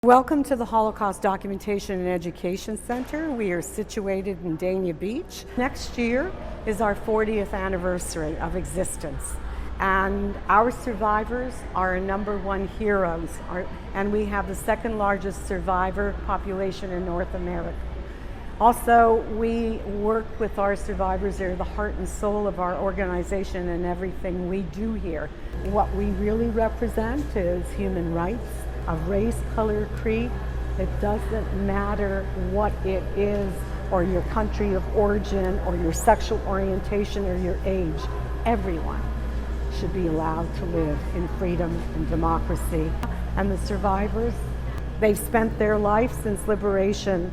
Welcome to the Holocaust Documentation and Education Center. We are situated in Dania Beach. Next year is our 40th anniversary of existence. And our survivors are our #1 heroes. And we have the second largest survivor population in North America. Also, we work with our survivors. They're the heart and soul of our organization and everything we do here. What we really represent is human rights of race, color, creed. It doesn't matter what it is, or your country of origin, or your sexual orientation, or your age. Everyone should be allowed to live in freedom and democracy. And the survivors, they've spent their life since liberation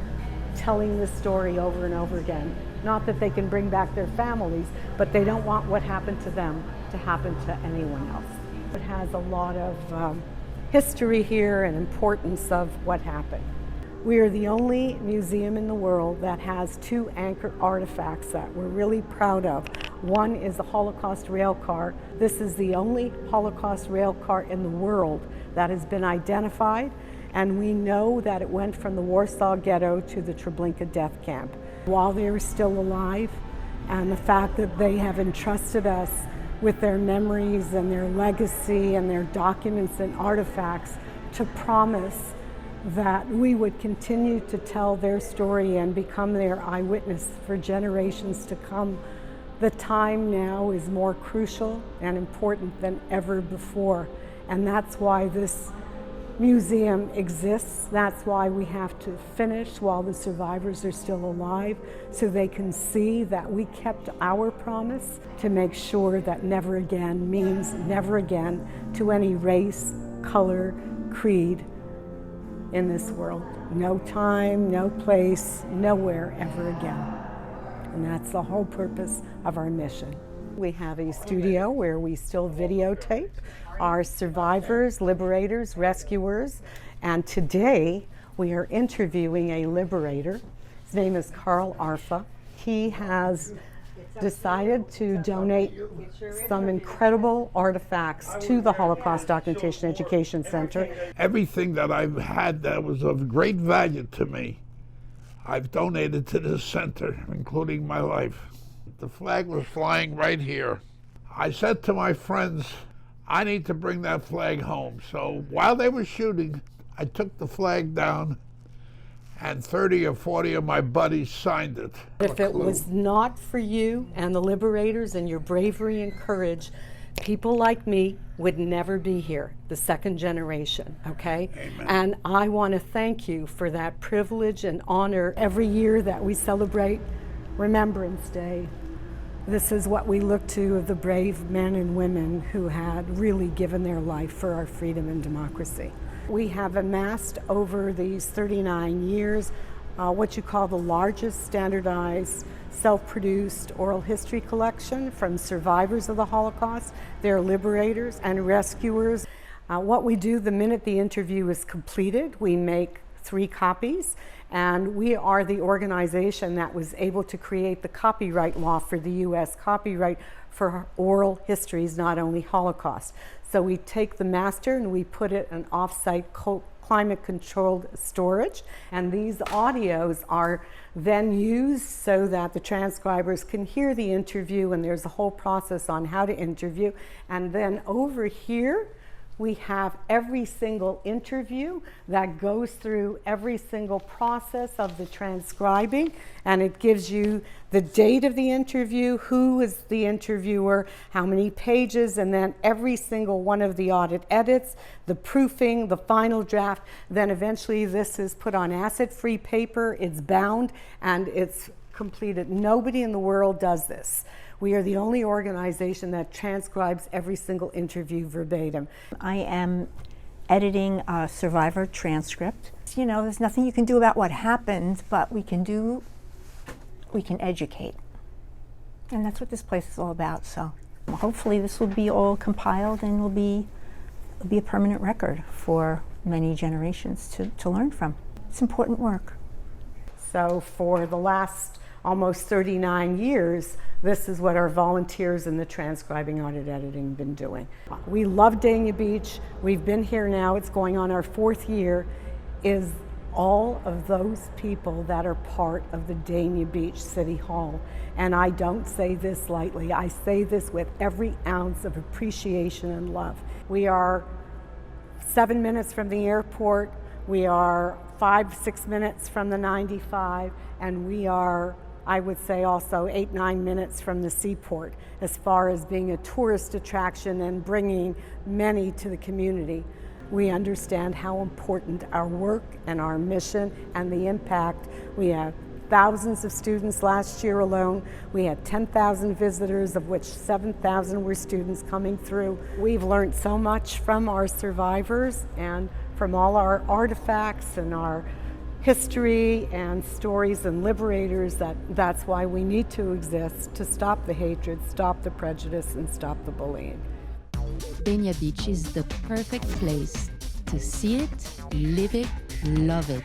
telling this story over and over again. Not that they can bring back their families, but they don't want what happened to them to happen to anyone else. It has a lot of history here and importance of what happened. We are the only museum in the world that has 2 anchor artifacts that we're really proud of. One is the Holocaust rail car. This is the only Holocaust rail car in the world that has been identified, and we know that it went from the Warsaw Ghetto to the Treblinka death camp. While they were still alive, and the fact that they have entrusted us with their memories and their legacy and their documents and artifacts to promise that we would continue to tell their story and become their eyewitness for generations to come. The time now is more crucial and important than ever before, and that's why this museum exists. That's why we have to finish while the survivors are still alive, so they can see that we kept our promise to make sure that never again means never again to any race, color, creed in this world. No time, no place, nowhere ever again. And that's the whole purpose of our mission. We have a studio where we still videotape our survivors, liberators, rescuers, and today we are interviewing a liberator. His name is Carl Arfa. He has decided to donate some incredible artifacts to the Holocaust Documentation Education Center. Everything that I've had that was of great value to me, I've donated to this center, including my life. The flag was flying right here. I said to my friends, I need to bring that flag home. So while they were shooting, I took the flag down, and 30 or 40 of my buddies signed it. If it was not for you and the liberators and your bravery and courage, people like me would never be here, the second generation, okay? Amen. And I want to thank you for that privilege and honor. Every year that we celebrate Remembrance Day, this is what we look to of the brave men and women who had really given their life for our freedom and democracy. We have amassed over these 39 years what you call the largest standardized self-produced oral history collection from survivors of the Holocaust, their liberators and rescuers. What we do the minute the interview is completed, we make 3 copies, and we are the organization that was able to create the copyright law for the U.S. copyright for oral histories, not only Holocaust. So we take the master and we put it in off-site climate-controlled storage, and these audios are then used so that the transcribers can hear the interview, and there's a whole process on how to interview. And then over here, we have every single interview that goes through every single process of the transcribing, and it gives you the date of the interview, who is the interviewer, how many pages, and then every single one of the audit edits, the proofing, the final draft. Then eventually this is put on acid-free paper, it's bound, and it's completed. Nobody in the world does this. We are the only organization that transcribes every single interview verbatim. I am editing a survivor transcript. You know, there's nothing you can do about what happened, but we can educate. And that's what this place is all about. So hopefully this will be all compiled and will be a permanent record for many generations to learn from. It's important work. So for the last almost 39 years, this is what our volunteers in the transcribing audit editing been doing. We love Dania Beach. We've been here now, it's going on our 4th year. is all of those people that are part of the Dania Beach City Hall. And I don't say this lightly. I say this with every ounce of appreciation and love. We are 7 minutes from the airport. We are 5-6 minutes from the 95, and we are, I would say, also 8-9 minutes from the seaport as far as being a tourist attraction and bringing many to the community. We understand how important our work and our mission and the impact. We have thousands of students last year alone. We had 10,000 visitors, of which 7,000 were students coming through. We've learned so much from our survivors and from all our artifacts and our history and stories and liberators that's why we need to exist, to stop the hatred, stop the prejudice, and stop the bullying. Dania Beach is the perfect place to see it, live it, love it.